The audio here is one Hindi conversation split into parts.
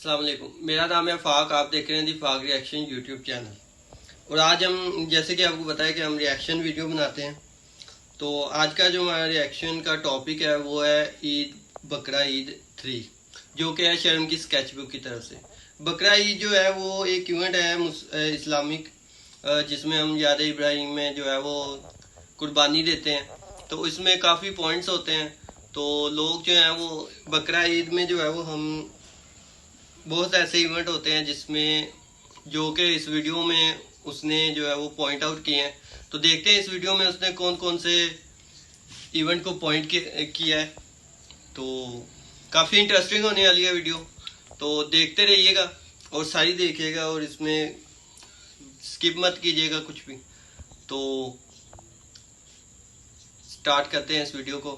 अस्सलाम वालेकुम, मेरा नाम है फाक। आप देख रहे हैं दी फाक रिएक्शन यूट्यूब चैनल। और आज हम जैसे कि आपको बताया कि हम रिएक्शन वीडियो बनाते हैं। तो आज का जो हमारा रिएक्शन का टॉपिक है वो है ईद बकरा ईद 3, जो कि है शर्म की स्केच बुक की तरफ से। बकरा ईद जो है वो एक इवेंट है इस्लामिक, जिसमें हम याद इब्राहिम में जो है वो कुर्बानी देते हैं। तो इसमें काफ़ी पॉइंट्स होते हैं। तो लोग जो हैं वो बकरा ईद में जो है वो हम बहुत ऐसे इवेंट होते हैं जिसमें जो कि इस वीडियो में उसने जो है वो पॉइंट आउट किए हैं। तो देखते हैं इस वीडियो में उसने कौन कौन से इवेंट को पॉइंट किया है। तो काफ़ी इंटरेस्टिंग होने वाली है वीडियो, तो देखते रहिएगा और सारी देखिएगा और इसमें स्किप मत कीजिएगा कुछ भी। तो स्टार्ट करते हैं इस वीडियो को।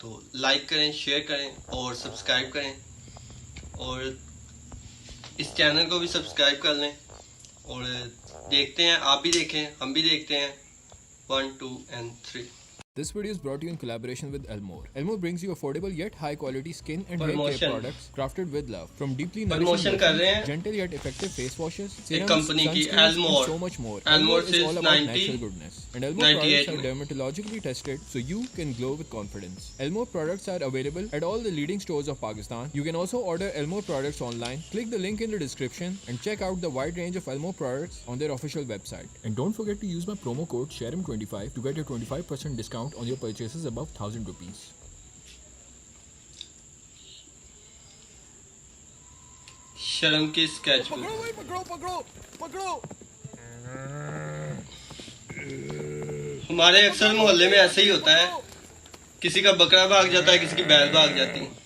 तो लाइक करें, शेयर करें और सब्सक्राइब करें, और इस चैनल को भी सब्सक्राइब कर लें। और देखते हैं, आप भी देखें, हम भी देखते हैं। 1 2 and 3। This video is brought to you in collaboration with Elmore. Elmore brings you affordable yet high quality skin and hair care products crafted with love. From deeply nourishing lotions, gentle yet effective face washes, serums, company की sunscreens, Elmore. and so much more. Elmore is all about 90, natural goodness. And Elmore 98 products are dermatologically tested so you can glow with confidence. Elmore products are available at all the leading stores of Pakistan. You can also order Elmore products online. Click the link in the description and check out the wide range of Elmore products on their official website. And don't forget to use my promo code SHAREM25 to get your 25% discount on your purchases above 1,000 rupees. शर्म की स्केच बुक। पकड़ो। हमारे अक्सर मोहल्ले में ऐसे ही होता है, किसी का बकरा भाग जाता है, किसी की बैल भाग जाती है।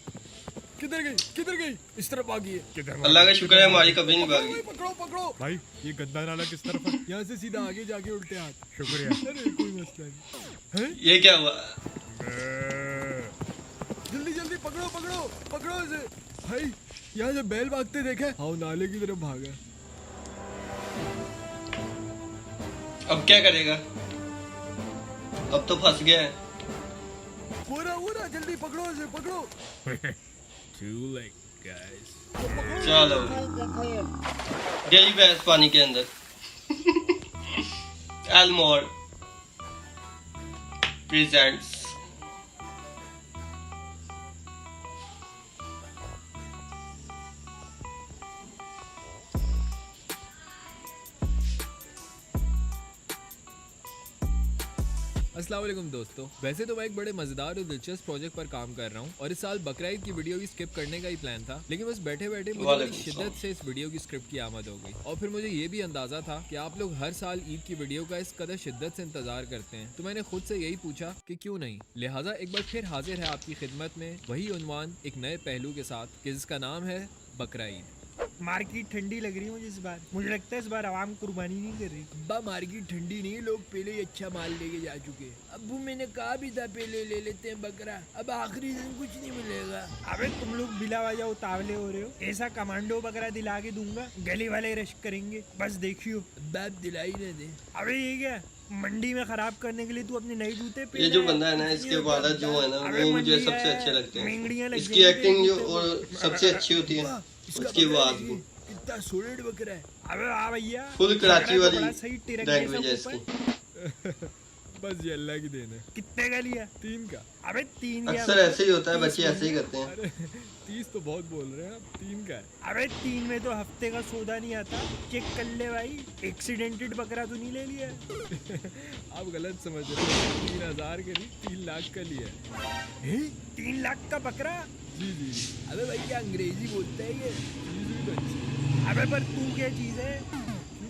किधर गई? इस तरफ भागी है। अल्लाह का शुक्र है हमारी कभी नहीं भागी। पकड़ो। भाई ये गंदा नाला किस तरफ है? यहाँ से सीधा आगे जाके उल्टे हाथ। शुक्रिया। अरे कोई मसला नहीं। ये क्या हुआ? जल्दी पकड़ो इसे। भाई यहाँ से बैल भागते देखे? हाँ, नाले की तरफ भागा। अब क्या करेगा? अब तो फंस गया है। पूरा जल्दी पकड़ो। Too late, guys. चलो गई भैंस पानी के अंदर। Elmore presents. अस्सलाम वालेकुम दोस्तों। वैसे तो मैं एक बड़े मजेदार और दिलचस्प प्रोजेक्ट पर काम कर रहा हूँ और इस साल बकरा ईद की वीडियो भी स्किप करने का ही प्लान था, लेकिन बस बैठे मुझे बड़ी शिद्दत से इस वीडियो की स्क्रिप्ट की आमद हो गई। और फिर मुझे ये भी अंदाजा था कि आप लोग हर साल ईद की वीडियो का इस कदर शिद्दत से इंतजार करते हैं, तो मैंने खुद से यही पूछा कि क्यों नहीं। लिहाजा एक बार फिर हाजिर है आपकी खिदमत में वही उन्वान एक नए पहलू के साथ, जिसका नाम है बकरा ईद। मार्केट ठंडी लग रही है मुझे इस बार। मुझे लगता है इस बार आवाम कुर्बानी नहीं कर रही। अब्बा मार्केट ठंडी नहीं, लोग पहले ही अच्छा माल लेके जा चुके हैं। अब्बू मैंने कहा भी था पहले ले लेते हैं बकरा, अब आखिरी दिन कुछ नहीं मिलेगा। अबे तुम लोग बिला वजह उतावले हो रहे हो। ऐसा कमांडो बकरा दिला के दूंगा, गली वाले रश करेंगे, बस देखियो। बाप दिलाई न दे। अबे ये क्या मंडी में खराब करने के लिए तू अपने नए जूते पे। ये जो बंदा है ना, इसके बाद जो है ना वो मुझे सबसे अच्छे लगते हैं। इसकी एक्टिंग जो और सबसे अच्छी होती है, उसकी आवाज वो कितना सोलिड बकरा है। अबे आ भैया, फुल कराची वाली लैंग्वेज है इसकी। बस ये अल्लाह की देन है। कितने का लिया? 3 का। अबे 3 अक्सर ऐसे ही होता है, बच्चे ऐसे ही करते हैं। अरे 30 तो बहुत बोल रहे हैं आप, 3 का है। अबे 3 में तो हफ्ते का सौदा नहीं आता। चेक कर ले भाई, एक्सीडेंटेड बकरा तो नहीं ले लिया। आप गलत समझ रहे हैं। 3000 के नहीं, 3 लाख का लिया है। 3 लाख का बकरा? जी। अबे भाई क्या अंग्रेजी बोलता है ये? अबे पर तू क्या चीज है?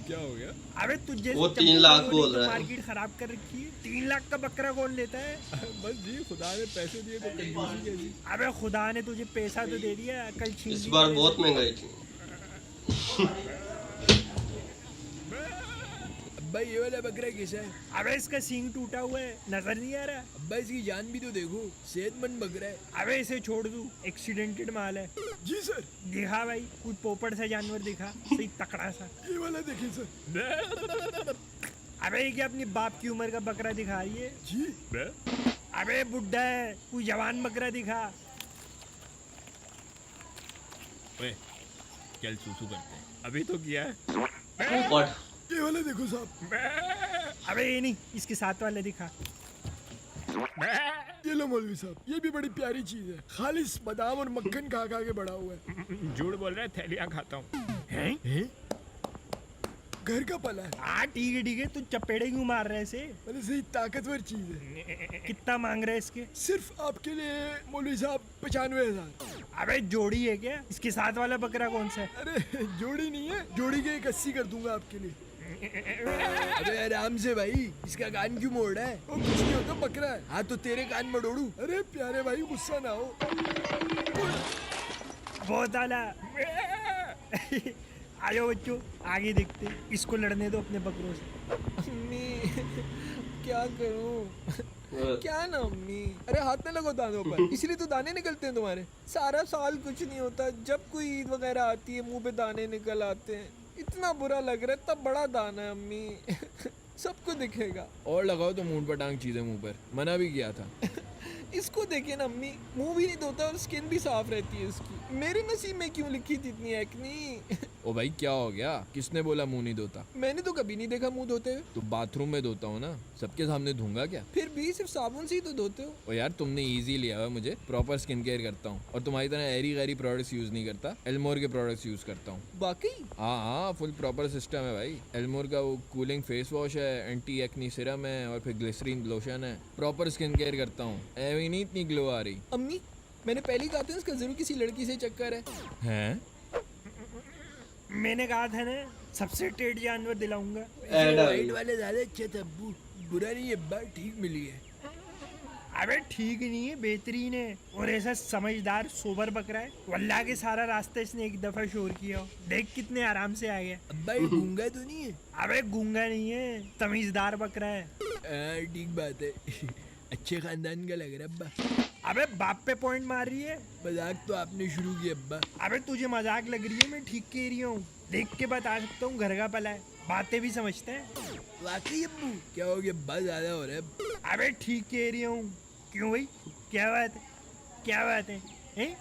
क्या हो गया? अबे तुझे वो 3 लाख बोल रहा है। मार्केट खराब कर रखी है। 3 लाख का बकरा कौन लेता है? बस जी, खुदा ने पैसे दिए तो कंजूसी कैसी। अबे खुदा ने तुझे पैसा तो दे दिया, कल छीन इस बार बहुत महंगाई थी। अब्बा ये वाला बकरा कैसा है? अबे इसका सींग टूटा हुआ है, नजर नहीं आ रहा। अब्बा इसकी जान भी तो देखो, सेहतमंद बकरा है। अबे इसे छोड़ दूं, एक्सीडेंटेड माल है। जी सर। दिखा भाई, कोई पोपट सा जानवर दिखा, सही तकड़ा सा। ये वाला देखिए सर। अबे ये क्या अपनी बाप की उम्र का बकरा दिखा रही है? जी। अबे बुड्ढा है, कोई जवान बकरा दिखा। चल सूसू करते हैं। अभी तो किया है। व्हाट? ये वाला देखो साहब, अबे ये नहीं, इसके साथ वाले दिखा। ये लो मौलवी साहब, ये भी बड़ी प्यारी चीज है, खालिस बादाम और मक्खन खा खा के बड़ा हुआ है। झूठ बोल रहा है, थैलियाँ खाता हूँ। हैं? घर का पला है, हाँ ठीक है, तू चपेड़े क्यों मार रहे से? मतलब सही ताकतवर चीज है। कितना मांग रहे इसके? सिर्फ आपके लिए मौलवी साहब 95,000। अबे जोड़ी है क्या? इसके साथ वाला बकरा कौन सा है? अरे जोड़ी नहीं है, जोड़ी के 80 कर दूंगा आपके लिए। अबे आराम से भाई, इसका कान क्यों मोड़ रहा है? वो कुछ नहीं होता, बकरा है। हाँ तो तेरे कान मड़ोड़ू। अरे प्यारे भाई गुस्सा ना हो। बहुत आला। आयो बच्चों, आगे देखते, इसको लड़ने दो अपने बकरों से। अम्मी क्या करूं? क्या ना अम्मी, अरे हाथ न लगो दानों पर, इसलिए तो दाने निकलते हैं तुम्हारे। सारा साल कुछ नहीं होता, जब कोई ईद वगैरह आती है मुंह पे दाने निकल आते हैं। इतना बुरा लग रहा है, तब बड़ा दाना है अम्मी। सबको दिखेगा। और लगाओ तो मूड पर टांग चीजें मुंह पर, मना भी किया था। इसको देखिए ना अम्मी, मुंह भी नहीं धोता और स्किन भी साफ रहती है इसकी। मेरे नसीब में क्यों लिखी थी इतनी एक्नी? ओ भाई क्या हो गया? किसने बोला मुंह नहीं धोता? मैंने तो कभी नहीं देखा मुंह धोते हुए। तो बाथरूम में धोता हूँ ना, सबके सामने धूंगा क्या? फिर भी सिर्फ साबुन से ही तो धोते हो। ओ यार तुमने इजी लिया हुआ मुझे, प्रॉपर स्किन केयर करता हूँ और तुम्हारी तरह एरी गैरी प्रोडक्ट्स यूज नहीं करता, एल्मोर के प्रोडक्ट्स यूज करता हूँ। वाकई? हाँ फुल प्रॉपर सिस्टम है भाई। एल्मोर का वो कूलिंग फेस वॉश है, एंटी एक्नी सिरम है और फिर ग्लिसरीन लोशन है। प्रॉपर स्किन केयर करता हूँ, एवी नहीं इतनी ग्लो आ रही। अम्मी मैंने पहले ही कहा था इसका जरूर किसी लड़की से चक्कर है। हैं? मैंने कहा था ना, सबसे टेढ़ जानवर दिलाऊंगा। वाइट वाले ज्यादा अच्छे थे अब्बू, बुरा नहीं है, बात ठीक मिली है। अबे ठीक नहीं है, बेहतरीन है। और ऐसा समझदार सोबर बकरा है, वल्लाह के सारा रास्ता इसने एक दफा शोर किया हो। देख कितने आराम से आ गया। अब्बा ये गूंगा तो नहीं है? अबे गूंगा नहीं है, तमीजदार बकरा है। ठीक बात है। अच्छे खानदान का लग रहा है अब्बा। अबे बाप पे पॉइंट मार रही है। मजाक तो आपने शुरू किया अब्बा। अबे तुझे मजाक लग रही है, मैं ठीक कह रही हूँ। देख के बता सकता हूँ, घर का पला है, बातें भी समझते हैं। वाकई अब्बू? क्या हो गया, अब्बा ज्यादा हो रहा है। अबे ठीक कह रही हूँ। क्यों भाई, क्या बात है? क्या बात है, हैं?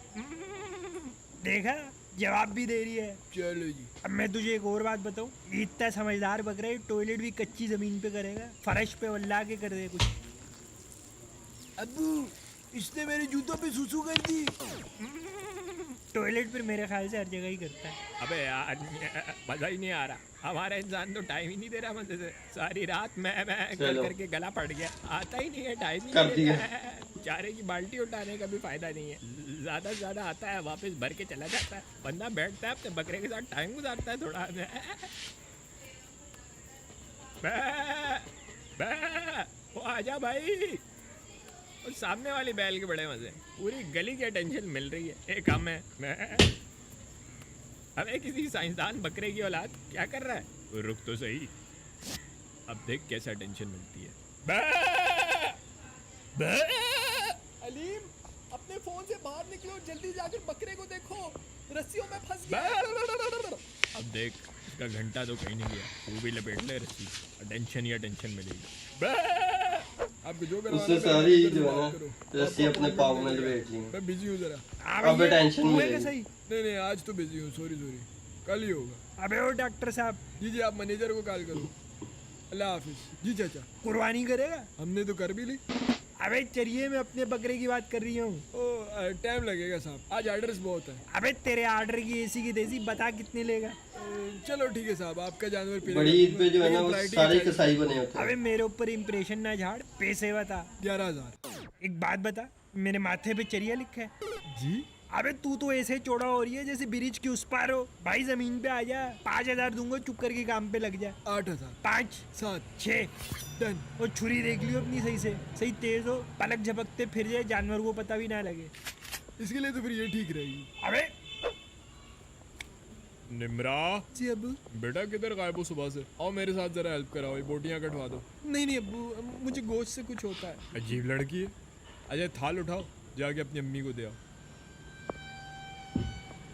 देखा, जवाब भी दे रही है। चलो जी। अब मैं तुझे एक और बात बताऊँ, इतना समझदार बकरा है, टॉयलेट भी कच्ची जमीन पे करेगा, फर्श पे वल्ला के कर दे कुछ। अब्बू इसने मेरे जूतों पे सुसु कर दी। टॉयलेट पर मेरे ख्याल से हर जगह ही करता है। अबे यार मजा ही नहीं आ रहा, हमारा इंसान तो टाइम ही नहीं दे रहा मजे से। सारी रात मैं कर करके गला पड़ गया, आता ही नहीं है, टाइम ही नहीं देता है। चारे की बाल्टी उठाने का भी फायदा नहीं है, ज्यादा से ज्यादा आता है वापस भर के चला जाता है। बंदा बैठता है अपने बकरे के साथ टाइम गुजारता है थोड़ा। वो आजा भाई। और सामने वाली बैल के बड़े मजे, पूरी गली की अटेंशन मिल रही है। एक हम है मैं। अबे किसी साइंसदान बकरे की औलाद क्या कर रहा है? रुक तो सही, अब देख कैसे अटेंशन मिलती है। अलीम अपने फोन से बाहर निकलो, जल्दी जाकर बकरे को देखो, रस्सियों में फंस गया। अब देख इसका घंटा तो कहीं नहीं गया, तू भी लपेट ले रस्सी, अटेंशन ही अटेंशन मिलेगी। आपको जो उससे सारी जो है ना रस्सी अपने पाँव में लपेट ली। मैं बिजी हूँ जरा। अब टेंशन हुए मिलेगी। का सही। नहीं आज तो बिजी हूँ, सॉरी कल ही होगा। अबे ओ डॉक्टर साहब, जी आप मैनेजर को कॉल करो। अल्लाह हाफिज। जी चाचा। कुर्बानी करेगा? हमने तो कर भी ली। अबे चलिए, मैं अपने बकरे की बात कर रही हूँ। टाइम लगेगा साहब, आज ऑर्डर्स बहुत है। अबे तेरे ऑर्डर की एसी की देसी बता कितने लेगा? चलो ठीक है साहब, आपका जानवर पीलेगा। बड़ी ईद पे जो है ना वो सारे कसाई बने होते अबे हैं। मेरे ऊपर इम्प्रेशन ना झाड़, पैसे बता। 11,000। एक बात बता, मेरे माथे पे चरिया लिखा है। जी? अबे तू तो ऐसे चौड़ा हो रही है जैसे ब्रिज के उस पार हो। भाई जमीन पे आ जा, 5,000 दूंगा, चुप करके काम पे लग जा। 8,000। 5 7 6 डन। और छुरी देख लियो अपनी सही से, सही तेज हो, पलक झपकते फिर जाए, जानवर को पता भी ना लगे। इसके लिए तो फिर ये ठीक रहेगी। अबे निमरा जी अब्बू। बेटा किधर गायब हो सुबह से? आओ मेरे साथ जरा हेल्प कराओ, ये बोटियां कटवा दो। नहीं अब्बू, मुझे गोश्त से कुछ होता है। अजीब लड़की है। अजय थाल उठाओ, जाके अपनी अम्मी को दे आओ।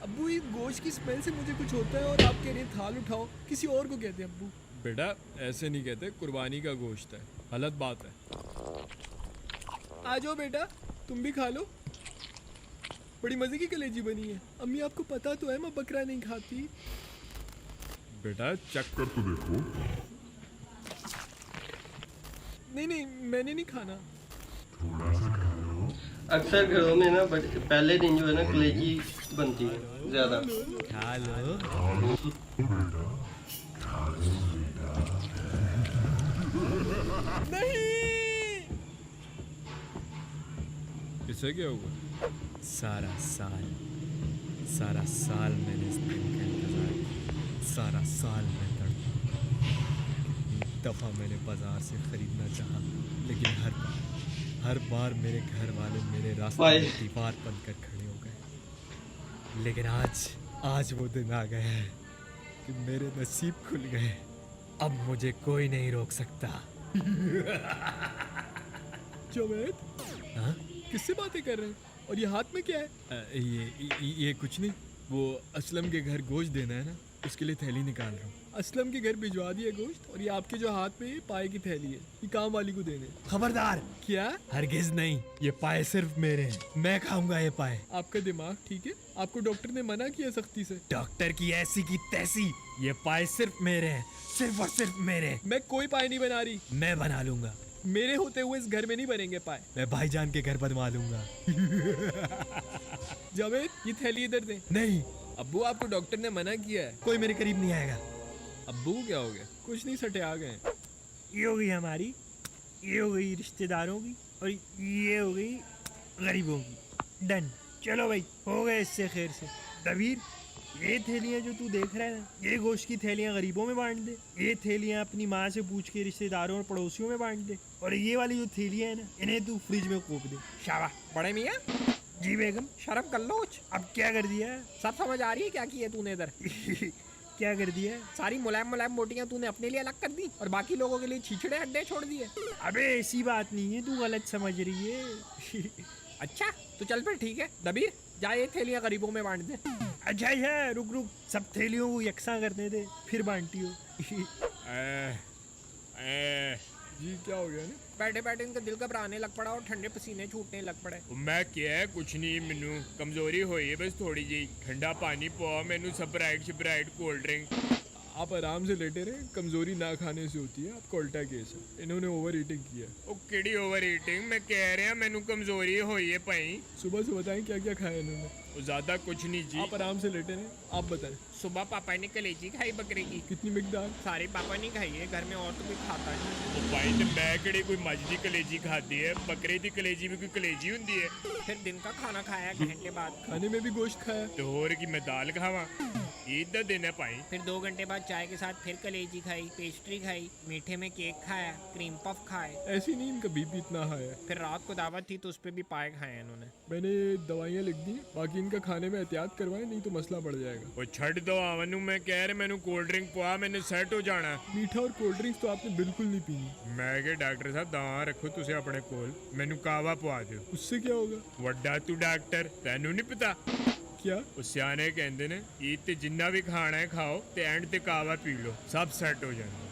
अब्बू ये गोश्त की स्मेल से मुझे कुछ होता है और आप कह रहे हैं थाल उठाओ, किसी और को कहते हैं अब्बू। बेटा ऐसे नहीं कहते, कुर्बानी का गोश्त है, गलत बात है। आ जाओ बेटा, तुम भी खा लो। बड़ी मजे की कलेजी बनी है। अम्मी आपको पता तो है मैं बकरा नहीं खाती। बेटा चेक कर तो देखो। नहीं मैंने नहीं खाना। अक्सर घरों में ना पहले दिन जो है ना कलेजी बनती है ज्यादा। खा लो। नहीं इससे क्या हुआ? सारा साल मैंने इस दिन का इंतजार किया। सारा साल मैं तड़पा। कितनी दफ़ा मैंने बाजार से खरीदना चाहा, लेकिन हर बार मेरे घर वाले मेरे रास्ते में दीवार बनकर खड़े हो गए। लेकिन आज वो दिन आ गया है कि मेरे नसीब खुल गए। अब मुझे कोई नहीं रोक सकता। जावेद, हाँ? किससे बातें कर रहे हैं? और ये हाथ में क्या है? ये कुछ नहीं, वो असलम के घर गोश्त देना है ना, उसके लिए थैली निकाल रहा हूँ। असलम के घर भिजवा दिया गोश्त, और ये आपके जो हाथ में पाए की थैली है, ये काम वाली को देने। खबरदार! क्या? हरगिज नहीं, ये पाए सिर्फ मेरे हैं। मैं खाऊंगा ये पाए। आपका दिमाग ठीक है? आपको डॉक्टर ने मना किया सख्ती से। डॉक्टर की ऐसी की तैसी, ये पाए सिर्फ मेरे हैं, सिर्फ और सिर्फ मेरे। मैं कोई पाए नहीं बना रही। मैं बना लूंगा। मेरे होते हुए इस घर में नहीं बनेंगे पाए। मैं भाईजान के घर बनवा लूंगा। जावेद, ये थैली इधर दे। नहीं, अब्बू आपको डॉक्टर ने मना किया है। कोई मेरे करीब नहीं आएगा। अब्बू क्या हो गया? कुछ नहीं, सटे आ गए। ये हो गई हमारी, ये हो गई रिश्तेदारों की, और ये हो गई गरीबों की। डन। चलो भाई, हो गए इससे खैर से। दबीर, ये थैलियाँ जो तू देख रहा है ना, ये गोश्त की थैलियाँ गरीबों में बांट दे। ये थैलियाँ अपनी माँ से पूछ के रिश्तेदारों और पड़ोसियों में बांट दे। और ये वाली जो थैलियाँ है ना, इन्हें तू फ्रिज में कोप दे। शाबाश बड़े मियाँ। जी बेगम। शर्म कर लो कुछ। अब क्या कर दिया है? सब समझ आ रही है क्या किया तूने इधर। क्या कर दिया है? सारी मुलायम बोटियां तूने अपने लिए अलग कर दी और बाकी लोगों के लिए छीछड़े अड्डे छोड़ दिए। अबे ऐसी बात नहीं है, तू गलत समझ रही है। अच्छा तो चल फिर ठीक है, दबीर जा ये थैलियां गरीबों में बांट दे। अच्छा रुक, सब थैलियों को यकसा करने दे, फिर बांटी हो। जी क्या हो गया? बैठे बैठे इनका दिल घबराने लग पड़ा और ठंडे पसीने छूटने लग पड़े। मैं क्या है कुछ नहीं, मैनू कमजोरी हुई है बस थोड़ी जी। ठंडा पानी पाओ मैनू, स्प्राइट कोल्ड ड्रिंक। आप आराम से लेटे रहे, कमजोरी ना खाने से होती है। आपका उल्टा केस है, इन्होंने ओवर ईटिंग किया। ओ किड़ी ओवर ईटिंग? मैं कह रहा मैनू कमजोरी हुई है भाई। सुबह से बताएं क्या क्या खाया इन्होंने। वो ज्यादा कुछ नहीं जी। आप आराम से लेटे रहे, आप बताएं। सुबह पापा ने कलेजी खाई बकरे की। कितनी मिकदार? सारे पापा ने खाई है, घर में और तो कोई खाता नहीं। ओ भाई तो मैं किड़ी कोई मज दी कलेजी खाती है? बकरे की कलेजी भी कोई कलेजी होंदी है? फिर दिन का खाना खाया घंटे बाद। खाने में भी गोश्त खाया। तो होर की मैं दाल खावा? ईद दा दिन है भाई। फिर 2 घंटे बाद चाय के साथ फिर कलेजी खाई, पेस्ट्री खाई, मीठे में केक खाया, क्रीम पफ खाए। ऐसी नहीं, इनका बीपी इतना हाई है। फिर रात को दावत थी तो उस पर भी पाए खाए इन्होंने। मैंने दवाइयाँ लिख दी, बाकी इनका खाने में एहतियात करवाएं, नहीं तो मसला बढ़ जाएगा। वो छड़ दो आवनू, मैं कह रहा मैनू कोल्ड ड्रिंक पवा, मैंने सेट हो जाना। मीठा और कोल्ड ड्रिंक्स तो आपने बिल्कुल नहीं पीनी। मैं क्या डॉक्टर साहब दां रखो तुसे अपने कोल, मैनू कावा पवा दो। उससे क्या होगा? वड्डा तू डॉक्टर, तेनू नहीं पता? क्या? ਉਹ ਸਿਆਣੇ ਕਹਿੰਦੇ ਨੇ ਈਦ ਤੇ ਜਿੰਨਾ ਵੀ ਖਾਣਾ ਹੈ ਖਾਓ ਤੇ ਐਂਡ ਤੇ ਕਾਵਾ ਪੀ ਲਓ, सब सेट हो जाएगा।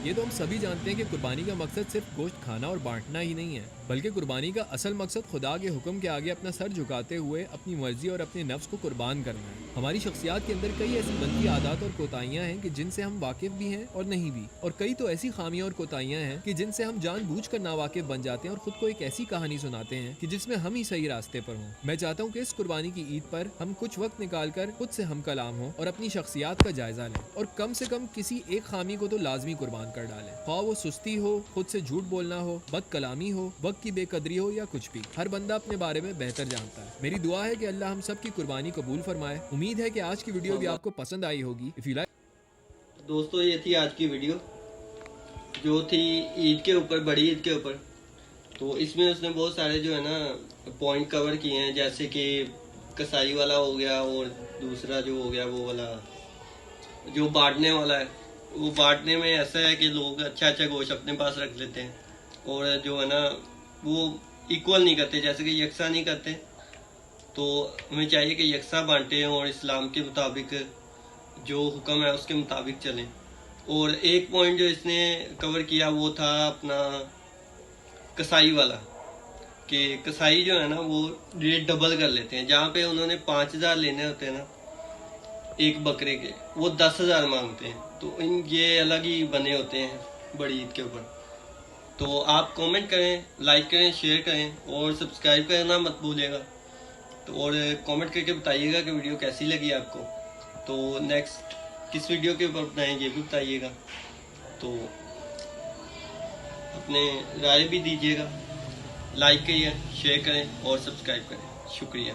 ये तो हम सभी जानते हैं कि कुर्बानी का मकसद सिर्फ गोश्त खाना और बांटना ही नहीं है, बल्कि कुर्बानी का असल मकसद खुदा के हुक्म के आगे अपना सर झुकाते हुए अपनी मर्जी और अपने नफ्स को कुर्बान करना है। हमारी शख्सियात के अंदर कई ऐसी गंदी आदत और कोताहियाँ हैं कि जिनसे हम वाकिफ भी हैं और नहीं भी, और कई तो ऐसी खामियां और कोताहियाँ हैं कि जिनसे हम जानबूझकर नावाकिफ बन जाते हैं और खुद को एक ऐसी कहानी सुनाते हैं कि जिसमें हम ही सही रास्ते पर हों। मैं चाहता हूँ कि इस कुर्बानी की ईद पर हम कुछ वक्त निकाल कर खुद से हम कलाम हों और अपनी शख्सियात का जायजा लें, और कम से कम किसी एक खामी को तो लाजमी कुर्बान कर डालें। ख्वाह वो सुस्ती हो, खुद से झूठ बोलना हो, बद कलामी हो, वक्त की बेकदरी हो, या कुछ भी। हर बंदा अपने बारे में बेहतर जानता है। मेरी दुआ है कि अल्लाह हम सब की कुर्बानी कबूल फरमाए। उम्मीद है कि आज की वीडियो भी आपको पसंद आई होगी। If you like. दोस्तों ये थी आज की वीडियो, जो थी ईद के ऊपर, बड़ी ईद के ऊपर। तो इसमें उसने बहुत सारे जो है ना पॉइंट कवर किए हैं, जैसे कि कसाई वाला हो गया, और दूसरा जो हो गया वो वाला जो बांटने वाला है। वो बांटने में ऐसा है कि लोग अच्छा अच्छा गोश्त अपने पास रख लेते हैं, और जो है ना वो इक्वल नहीं करते, जैसे कि यकसा नहीं करते। तो हमें चाहिए कि यकसा बांटें और इस्लाम के मुताबिक जो हुक्म है उसके मुताबिक चलें। और एक पॉइंट जो इसने कवर किया वो था अपना कसाई वाला, कि कसाई जो है ना वो रेट डबल कर लेते हैं। जहाँ पे उन्होंने 5,000 लेने होते हैं ना एक बकरे के, वो 10,000 मांगते हैं। तो ये अलग ही बने होते हैं बड़ी ईद के ऊपर। तो आप कमेंट करें, लाइक करें, शेयर करें और सब्सक्राइब करना मत भूलिएगा। तो और कमेंट करके बताइएगा कि वीडियो कैसी लगी आपको। तो नेक्स्ट किस वीडियो के ऊपर बनाएं ये भी बताइएगा। तो अपने राय भी दीजिएगा। लाइक करिए, शेयर करें और सब्सक्राइब करें। शुक्रिया।